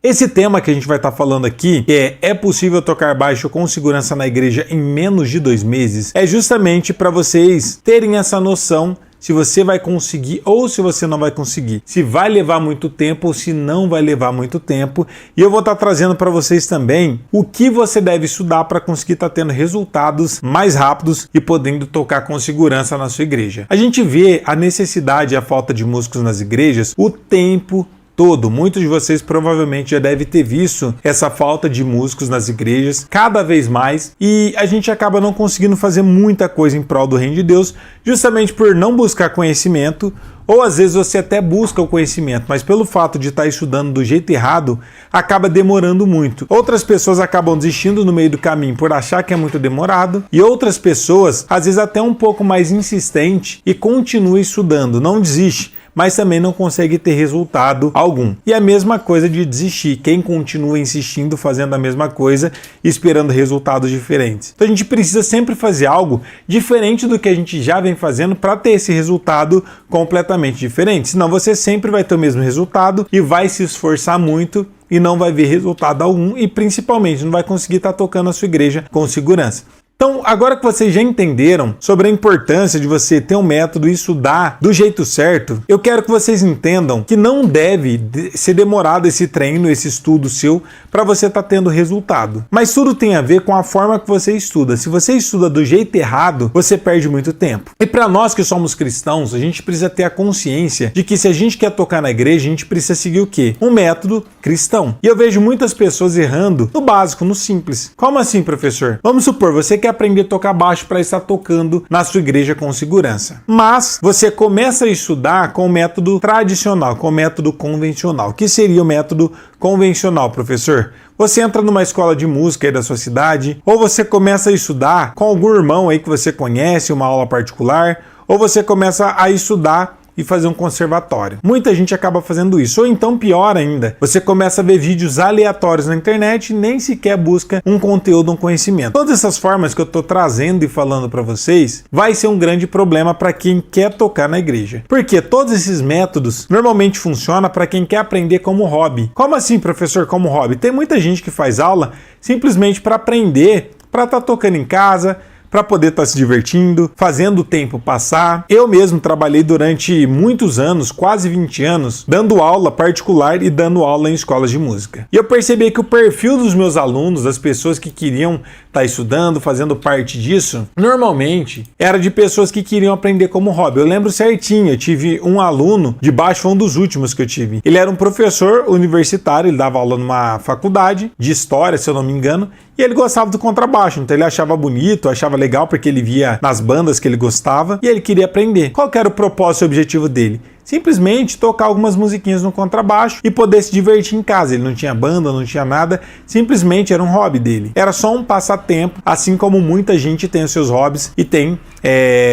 Esse tema que a gente vai estar falando aqui, que é possível tocar baixo com segurança na igreja em menos de 2 meses, é justamente para vocês terem essa noção se você vai conseguir ou se você não vai conseguir, se vai levar muito tempo ou se não vai levar muito tempo. E eu vou estar trazendo para vocês também o que você deve estudar para conseguir estar tendo resultados mais rápidos e podendo tocar com segurança na sua igreja. A gente vê a necessidade e a falta de músicos nas igrejas o tempo todo. Muitos de vocês provavelmente já devem ter visto essa falta de músicos nas igrejas cada vez mais, e a gente acaba não conseguindo fazer muita coisa em prol do reino de Deus, justamente por não buscar conhecimento, ou às vezes você até busca o conhecimento, mas pelo fato de estar estudando do jeito errado, acaba demorando muito. Outras pessoas acabam desistindo no meio do caminho por achar que é muito demorado, e outras pessoas, às vezes até um pouco mais insistente, e continua estudando, não desiste, mas também não consegue ter resultado algum. E a mesma coisa de desistir, quem continua insistindo fazendo a mesma coisa, esperando resultados diferentes. Então a gente precisa sempre fazer algo diferente do que a gente já vem fazendo para ter esse resultado completamente diferente. Senão você sempre vai ter o mesmo resultado e vai se esforçar muito e não vai ver resultado algum, e principalmente não vai conseguir estar tocando a sua igreja com segurança. Então, agora que vocês já entenderam sobre a importância de você ter um método e estudar do jeito certo, eu quero que vocês entendam que não deve ser demorado esse treino, esse estudo seu, para você estar tendo resultado. Mas tudo tem a ver com a forma que você estuda. Se você estuda do jeito errado, você perde muito tempo. E para nós que somos cristãos, a gente precisa ter a consciência de que se a gente quer tocar na igreja, a gente precisa seguir o quê? Um método cristão. E eu vejo muitas pessoas errando no básico, no simples. Como assim, professor? Vamos supor, você quer aprender a tocar baixo para estar tocando na sua igreja com segurança. Mas você começa a estudar com o método tradicional, com o método convencional. O que seria o método convencional, professor? Você entra numa escola de música aí da sua cidade, ou você começa a estudar com algum irmão aí que você conhece, uma aula particular, ou você começa a estudar e fazer um conservatório. Muita gente acaba fazendo isso. Ou então, pior ainda, você começa a ver vídeos aleatórios na internet e nem sequer busca um conteúdo, um conhecimento. Todas essas formas que eu estou trazendo e falando para vocês vai ser um grande problema para quem quer tocar na igreja. Porque todos esses métodos normalmente funcionam para quem quer aprender como hobby. Como assim, professor, como hobby? Tem muita gente que faz aula simplesmente para aprender, para estar tocando em casa, para poder estar se divertindo, fazendo o tempo passar. Eu mesmo trabalhei durante muitos anos, quase 20 anos, dando aula particular e dando aula em escolas de música. E eu percebi que o perfil dos meus alunos, das pessoas que queriam estar estudando, fazendo parte disso, normalmente era de pessoas que queriam aprender como hobby. Eu lembro certinho, eu tive um aluno de baixo, foi um dos últimos que eu tive. Ele era um professor universitário, ele dava aula numa faculdade de história, se eu não me engano, e ele gostava do contrabaixo, então ele achava bonito, achava legal porque ele via nas bandas que ele gostava e ele queria aprender. Qual que era o propósito e objetivo dele? Simplesmente tocar algumas musiquinhas no contrabaixo e poder se divertir em casa. Ele não tinha banda, não tinha nada, simplesmente era um hobby dele. Era só um passatempo, assim como muita gente tem os seus hobbies e tem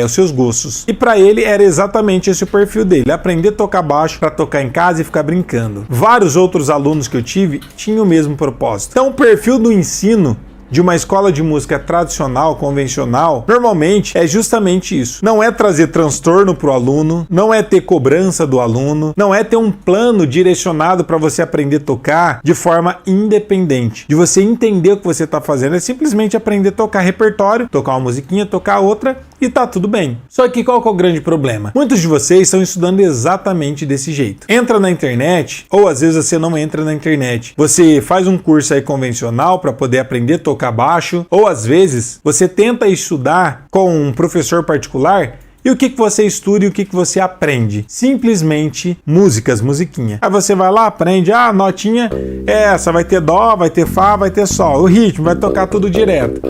os seus gostos. E para ele era exatamente esse o perfil dele, aprender a tocar baixo para tocar em casa e ficar brincando. Vários outros alunos que eu tive tinham o mesmo propósito. Então o perfil do ensino de uma escola de música tradicional, convencional, normalmente é justamente isso. Não é trazer transtorno para o aluno, não é ter cobrança do aluno, não é ter um plano direcionado para você aprender a tocar de forma independente, de você entender o que você está fazendo, é simplesmente aprender a tocar repertório, tocar uma musiquinha, tocar outra e tá tudo bem. Só que qual que é o grande problema? Muitos de vocês estão estudando exatamente desse jeito. Entra na internet, ou às vezes você não entra na internet. Você faz um curso aí convencional para poder aprender a tocar baixo, ou às vezes você tenta estudar com um professor particular. E o que você estuda e o que você aprende? Simplesmente músicas, musiquinha. Aí você vai lá, aprende, a notinha é essa, vai ter dó, vai ter fá, vai ter sol. O ritmo vai tocar tudo direto.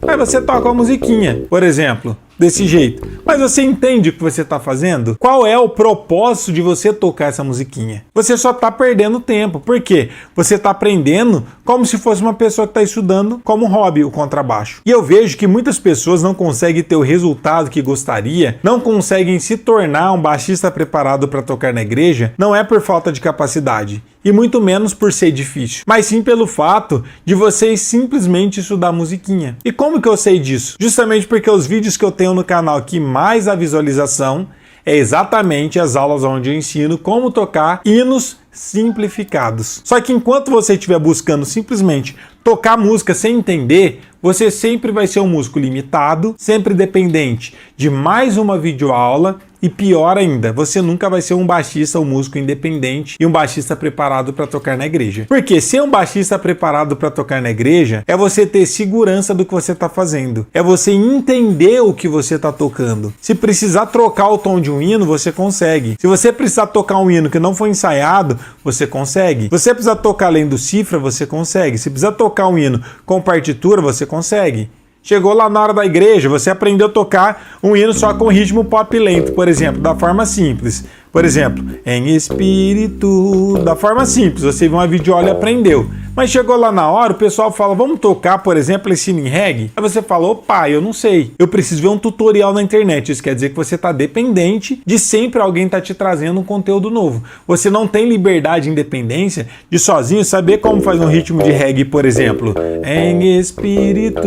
Aí você toca uma musiquinha, por exemplo, desse jeito. Mas você entende o que você está fazendo? Qual é o propósito de você tocar essa musiquinha? Você só está perdendo tempo. Por quê? Você está aprendendo como se fosse uma pessoa que está estudando como hobby o contrabaixo. E eu vejo que muitas pessoas não conseguem ter o resultado que gostaria, não conseguem se tornar um baixista preparado para tocar na igreja, não é por falta de capacidade. E muito menos por ser difícil, mas sim pelo fato de vocês simplesmente estudar musiquinha. E como que eu sei disso? Justamente porque os vídeos que eu tenho no canal que mais a visualização é exatamente as aulas onde eu ensino como tocar hinos simplificados. Só que enquanto você estiver buscando simplesmente tocar música sem entender, você sempre vai ser um músico limitado, sempre dependente de mais uma videoaula e pior ainda, você nunca vai ser um baixista, um músico independente e um baixista preparado para tocar na igreja. Porque ser um baixista preparado para tocar na igreja é você ter segurança do que você está fazendo, é você entender o que você está tocando. Se precisar trocar o tom de um hino, você consegue. Se você precisar tocar um hino que não foi ensaiado, você consegue. Se você precisar tocar além do cifra, você consegue. Se precisar tocar um hino com partitura, você consegue. Chegou lá na hora da igreja, você aprendeu a tocar um hino só com ritmo pop lento, por exemplo, da forma simples. Por exemplo, em espírito, da forma simples, você viu uma videoaula e aprendeu. Mas chegou lá na hora, o pessoal fala, vamos tocar, por exemplo, esse hino em reggae? Aí você fala, opa, eu não sei, eu preciso ver um tutorial na internet. Isso quer dizer que você está dependente de sempre alguém estar te trazendo um conteúdo novo. Você não tem liberdade e independência de sozinho saber como faz um ritmo de reggae, por exemplo. Em espírito,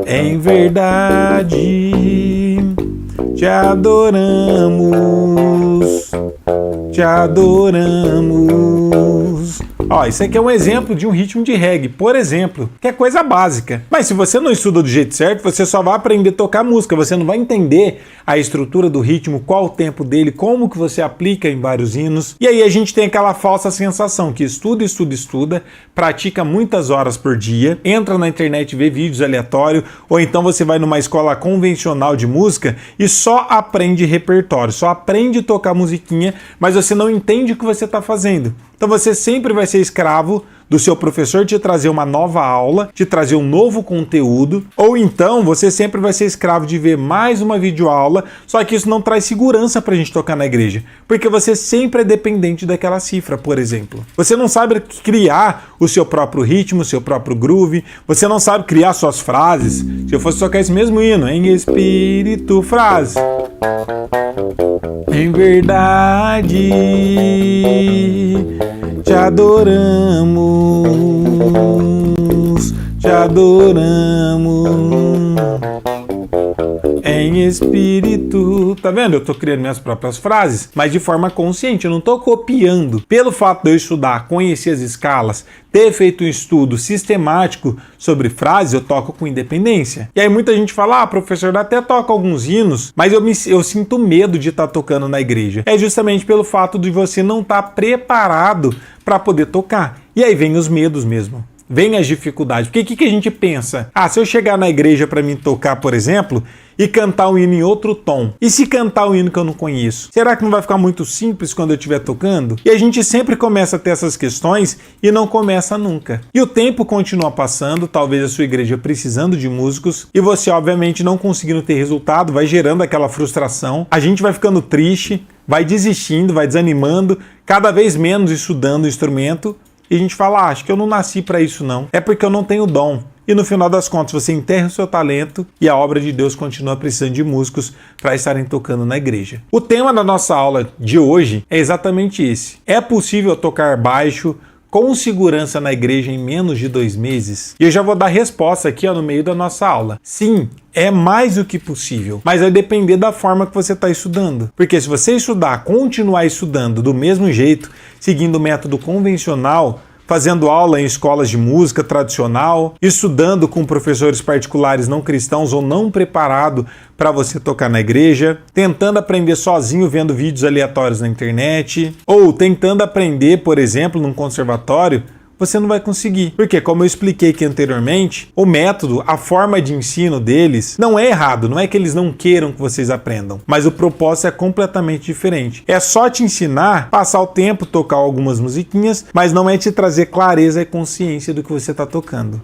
em verdade, te adoramos, te adoramos. Ó, isso aqui é um exemplo de um ritmo de reggae, por exemplo, que é coisa básica. Mas se você não estuda do jeito certo, você só vai aprender a tocar música, você não vai entender a estrutura do ritmo, qual o tempo dele, como que você aplica em vários hinos. E aí a gente tem aquela falsa sensação que estuda, pratica muitas horas por dia, entra na internet e vê vídeos aleatórios, ou então você vai numa escola convencional de música e só aprende repertório, só aprende a tocar musiquinha, mas você não entende o que você está fazendo. Então você sempre vai ser escravo do seu professor te trazer uma nova aula, te trazer um novo conteúdo, ou então você sempre vai ser escravo de ver mais uma videoaula, só que isso não traz segurança pra gente tocar na igreja, porque você sempre é dependente daquela cifra, por exemplo. Você não sabe criar o seu próprio ritmo, o seu próprio groove, você não sabe criar suas frases. Se eu fosse tocar esse mesmo hino, em espírito, frase, em verdade, te adoramos, te adoramos, em espírito. Tá vendo? Eu tô criando minhas próprias frases, mas de forma consciente, eu não tô copiando. Pelo fato de eu estudar, conhecer as escalas, ter feito um estudo sistemático sobre frases, eu toco com independência. E aí muita gente fala, professor, eu até toco alguns hinos, mas eu sinto medo de estar tocando na igreja. É justamente pelo fato de você não estar preparado para poder tocar. E aí vem os medos mesmo. Vem as dificuldades. Porque o que a gente pensa? Se eu chegar na igreja para mim tocar, por exemplo, e cantar um hino em outro tom, e se cantar um hino que eu não conheço? Será que não vai ficar muito simples quando eu estiver tocando? E a gente sempre começa a ter essas questões e não começa nunca. E o tempo continua passando, talvez a sua igreja precisando de músicos, e você obviamente não conseguindo ter resultado, vai gerando aquela frustração, a gente vai ficando triste, vai desistindo, vai desanimando, cada vez menos estudando o instrumento, e a gente fala, acho que eu não nasci para isso não, é porque eu não tenho dom. E no final das contas você enterra o seu talento e a obra de Deus continua precisando de músicos para estarem tocando na igreja. O tema da nossa aula de hoje é exatamente esse. É possível tocar baixo com segurança na igreja em menos de 2 meses? E eu já vou dar resposta aqui no meio da nossa aula. Sim, é mais do que possível, mas vai depender da forma que você está estudando. Porque se você estudar, continuar estudando do mesmo jeito, seguindo o método convencional, fazendo aula em escolas de música tradicional, estudando com professores particulares não cristãos ou não preparado para você tocar na igreja, tentando aprender sozinho vendo vídeos aleatórios na internet, ou tentando aprender, por exemplo, num conservatório, você não vai conseguir. Porque, como eu expliquei aqui anteriormente, o método, a forma de ensino deles não é errado, não é que eles não queiram que vocês aprendam, mas o propósito é completamente diferente. É só te ensinar, passar o tempo, tocar algumas musiquinhas, mas não é te trazer clareza e consciência do que você está tocando.